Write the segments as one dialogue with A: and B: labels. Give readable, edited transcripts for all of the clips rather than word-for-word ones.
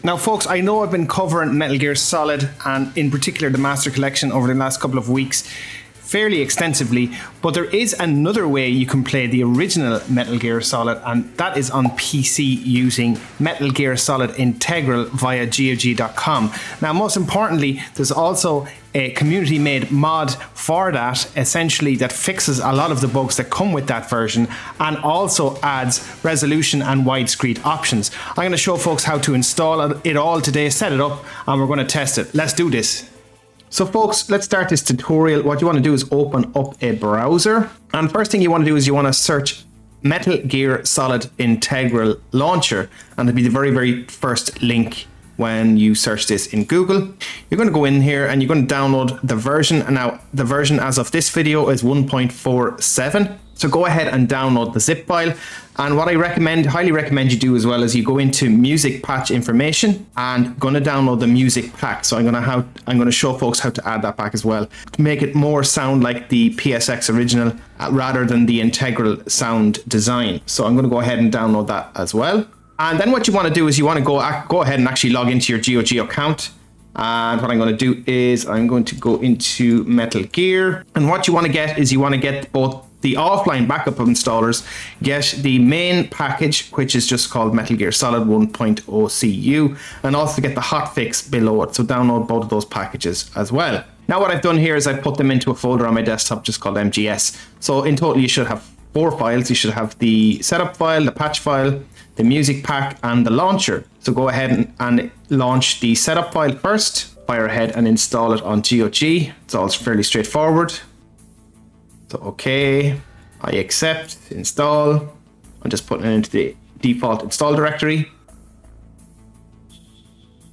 A: Now folks, I know I've been covering Metal Gear Solid and in particular the Master Collection over the last couple of weeks fairly extensively, but there is another way you can play the original Metal Gear Solid, and that is on PC using Metal Gear Solid Integral via GOG.com. Now most importantly, there's also a community made mod for that, essentially, that fixes a lot of the bugs that come with that version and also adds resolution and widescreen options. I'm going to show folks how to install it all today, set it up, and we're going to test it. Let's do this. So folks, let's start this tutorial. What you want to do is open up a browser, and first thing you want to do is you want to search Metal Gear Solid Integral Launcher, and it'll be the very first link when you search this in Google. You're going to go in here and you're going to download the version, and now the version as of this video is 1.47. So go ahead and download the zip file. And what I highly recommend you do as well is you go into music patch information and going to download the music pack. So I'm going to show folks how to add that back as well to make it more sound like the PSX original rather than the integral sound design. So I'm going to go ahead and download that as well. And then what you want to do is you want to go ahead and actually log into your GOG account. And what I'm going to do is I'm going to go into Metal Gear. And what you want to get is you want to get both the offline backup installers, get the main package, which is just called Metal Gear Solid 1.0cu, and also get the hotfix below it. So download both of those packages as well. Now what I've done here is I put them into a folder on my desktop just called MGS. So in total you should have 4 files. You should have the setup file, the patch file, the music pack, and the launcher. So go ahead and launch the setup file first, fire ahead and install it on GOG. It's all fairly straightforward. So okay, I accept, install. I'm just putting it into the default install directory.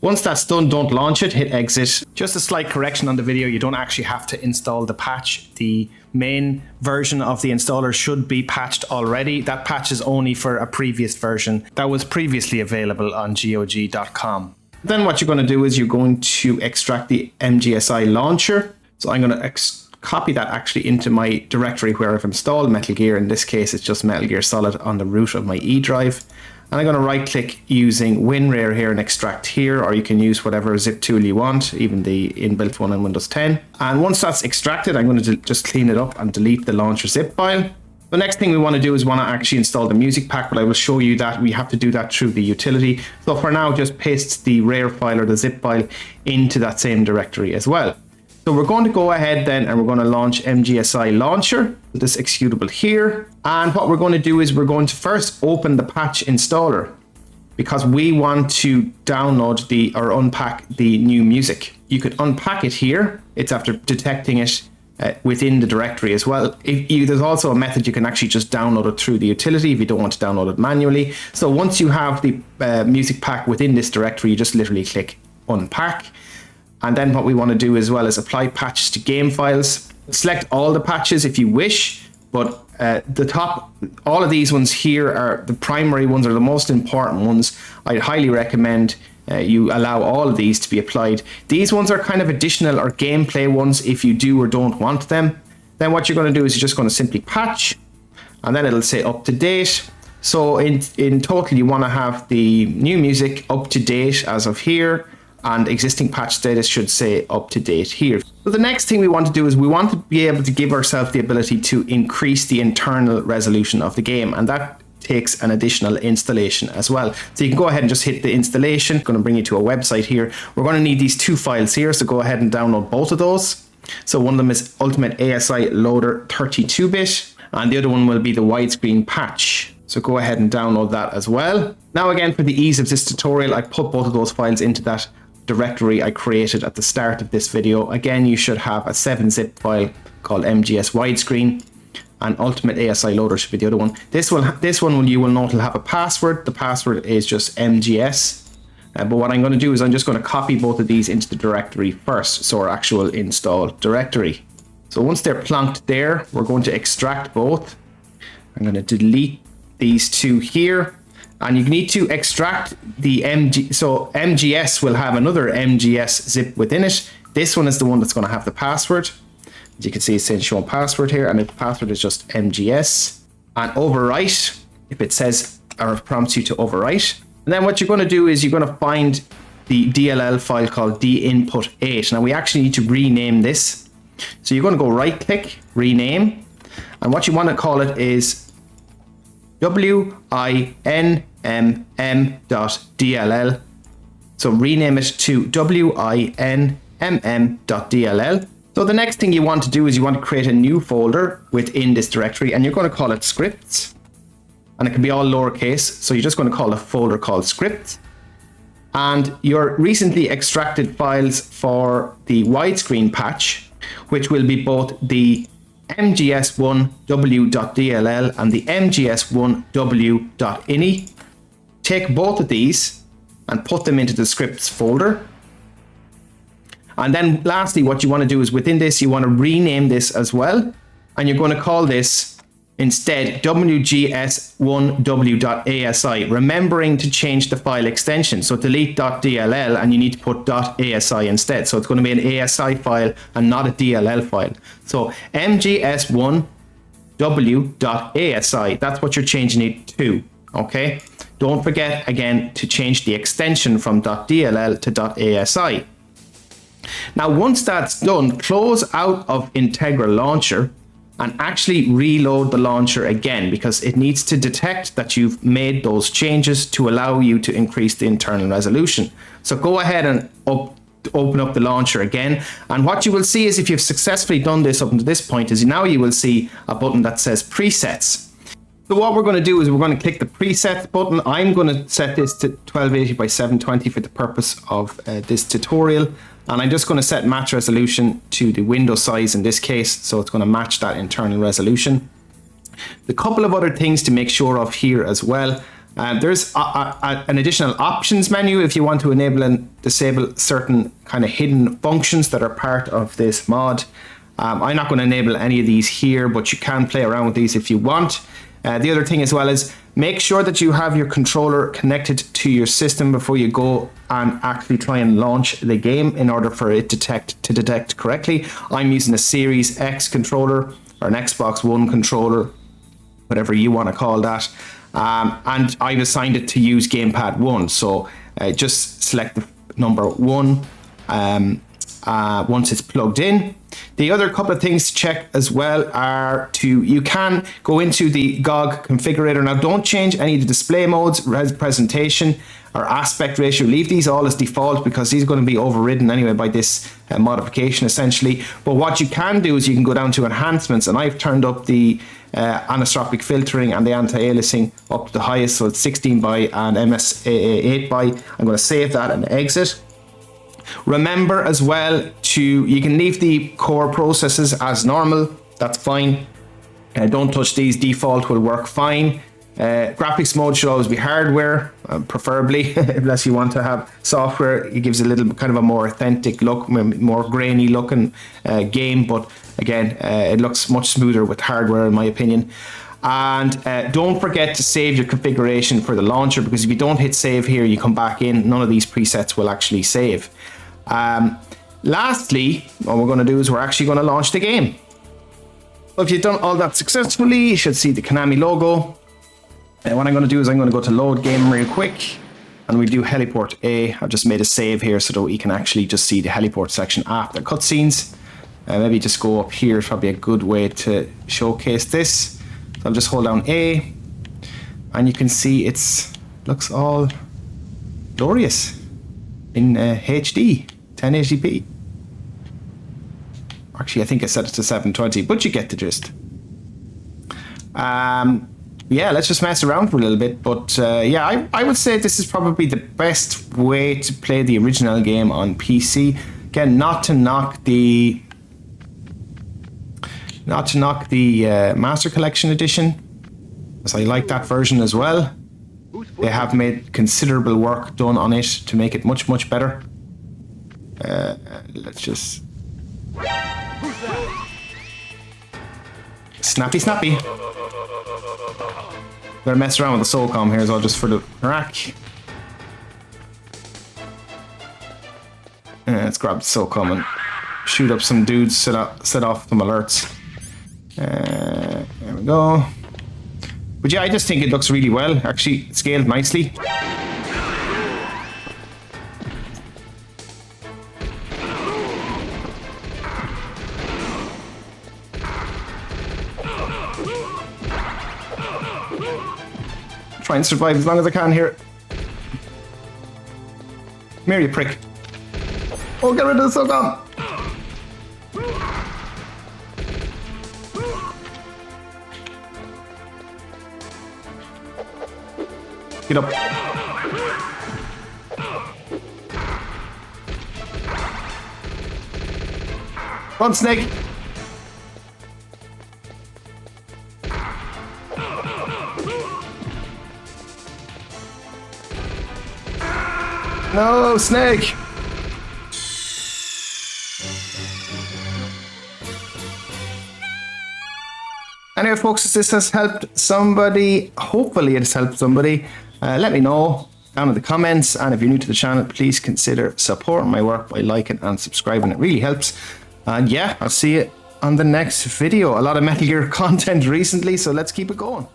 A: Once that's done, don't launch it, hit exit. Just a slight correction on the video, you don't actually have to install the patch. The main version of the installer should be patched already. That patch is only for a previous version that was previously available on GOG.com. Then what you're going to do is you're going to extract the MGSI launcher. So I'm going to copy that actually into my directory where I've installed Metal Gear. In this case, it's just Metal Gear Solid on the root of my E drive. And I'm going to right click using WinRAR here and extract here, or you can use whatever zip tool you want, even the inbuilt one in Windows 10. And once that's extracted, I'm going to just clean it up and delete the launcher zip file. The next thing we want to do is want to actually install the music pack, but I will show you that we have to do that through the utility. So for now, just paste the RAR file or the zip file into that same directory as well. So we're going to go ahead then and we're going to launch MGSI launcher, this executable here. And what we're going to do is we're going to first open the patch installer because we want to download or unpack the new music. You could unpack it here. It's after detecting it within the directory as well. There's also a method you can actually just download it through the utility if you don't want to download it manually. So once you have the music pack within this directory, you just literally click unpack. And then what we want to do as well is apply patches to game files. Select all the patches if you wish, but all of these ones here are the primary ones, or the most important ones. I highly recommend you allow all of these to be applied. These ones are kind of additional or gameplay ones if you do or don't want them. Then what you're going to do is you're just going to simply patch, and then it'll say up to date. So in total, you want to have the new music up to date as of here, and existing patch status should say up to date here. So the next thing we want to do is we want to be able to give ourselves the ability to increase the internal resolution of the game, and that takes an additional installation as well. So you can go ahead and just hit the installation. It's going to bring you to a website here. We're going to need these 2 files here, so go ahead and download both of those. So one of them is Ultimate ASI Loader 32-bit, and the other one will be the widescreen patch. So go ahead and download that as well. Now again, for the ease of this tutorial, I put both of those files into that directory I created at the start of this video. Again, you should have a 7-zip file called MGS widescreen, and Ultimate ASI Loader should be the other one. This one you will note will have a password. The password is just MGS. But what I'm going to do is I'm just going to copy both of these into the directory first, so our actual install directory. So once they're plonked there, we're going to extract both. I'm going to delete these 2 here. And you need to extract the so MGS will have another MGS zip within it. This one is the one that's going to have the password. As you can see, it's saying show password here, and the password is just MGS. And overwrite, if it says or prompts you to overwrite, And then what you're going to do is you're going to find the DLL file called dinput8. Now we actually need to rename this. So you're going to go right click, rename. And what you want to call it is winmm.dll. So rename it to winmm.dll. So the next thing you want to do is you want to create a new folder within this directory, and you're going to call it scripts. And it can be all lowercase. So you're just going to call a folder called scripts. And your recently extracted files for the widescreen patch, which will be both the mgs1w.dll and the mgs1w.ini. Take both of these and put them into the scripts folder. And then lastly, what you want to do is within this, you want to rename this as well. And you're going to call this instead wgs1w.asi, remembering to change the file extension. So delete .dll and you need to put .asi instead. So it's going to be an ASI file and not a DLL file. So mgs1w.asi, that's what you're changing it to, okay? Don't forget again to change the extension from .dll to .asi. Now once that's done, close out of Integral Launcher and actually reload the launcher again, because it needs to detect that you've made those changes to allow you to increase the internal resolution. So go ahead and open up the launcher again, and what you will see is if you've successfully done this up to this point is now you will see a button that says presets. So what we're going to do is we're going to click the presets button. I'm going to set this to 1280 by 720 for the purpose of this tutorial. And I'm just going to set match resolution to the window size in this case. So it's going to match that internal resolution. The couple of other things to make sure of here as well. There's an additional options menu if you want to enable and disable certain kind of hidden functions that are part of this mod. I'm not going to enable any of these here, but you can play around with these if you want. The other thing as well is make sure that you have your controller connected to your system before you go and actually try and launch the game in order for it to detect correctly. I'm using a Series X controller or an Xbox One controller, whatever you want to call that. And I've assigned it to use Gamepad 1. So just select the number 1 once it's plugged in. The other couple of things to check as well are you can go into the GOG configurator. Now don't change any of the display modes, presentation or aspect ratio. Leave these all as default because these are going to be overridden anyway by this modification essentially. But what you can do is you can go down to enhancements, and I've turned up the anisotropic filtering and the anti-aliasing up to the highest, so it's 16 by and MSAA 8 by. I'm going to save that and exit. Remember as well you can leave the core processes as normal, that's fine. Don't touch these, default will work fine. Graphics mode should always be hardware, preferably, unless you want to have software. It gives a little kind of a more authentic look, more grainy looking game, but again, it looks much smoother with hardware in my opinion. And don't forget to save your configuration for the launcher, because if you don't hit save here, you come back in, none of these presets will actually save. Lastly, what we're going to do is we're actually going to launch the game. So if you've done all that successfully, you should see the Konami logo. And what I'm going to do is I'm going to go to load game real quick, and we do heliport A. I've just made a save here so that we can actually just see the heliport section after cutscenes. Maybe just go up here is probably a good way to showcase this. So I'll just hold down A, and you can see looks all glorious in HD 1080p. Actually, I think I set it to 720, but you get the gist. Yeah, let's just mess around for a little bit. But yeah, I would say this is probably the best way to play the original game on PC. Again, not to knock the Master Collection Edition, as I like that version as well. They have made considerable work done on it to make it much, much better. Let's just... Snappy, snappy. Better mess around with the SOCOM here as well, just for the rack. Let's grab the SOCOM and shoot up some dudes, set off some alerts. There we go. But yeah, I just think it looks really well. Actually, scaled nicely. try and survive as long as I can here. Come here, you prick. Oh, get rid of the suck on. Get up. Run, snake. No, snake. Anyway, folks, if this has helped somebody, hopefully it has helped somebody, let me know down in the comments. And if you're new to the channel, please consider supporting my work by liking and subscribing. It really helps. And yeah, I'll see you on the next video. A lot of Metal Gear content recently, so let's keep it going.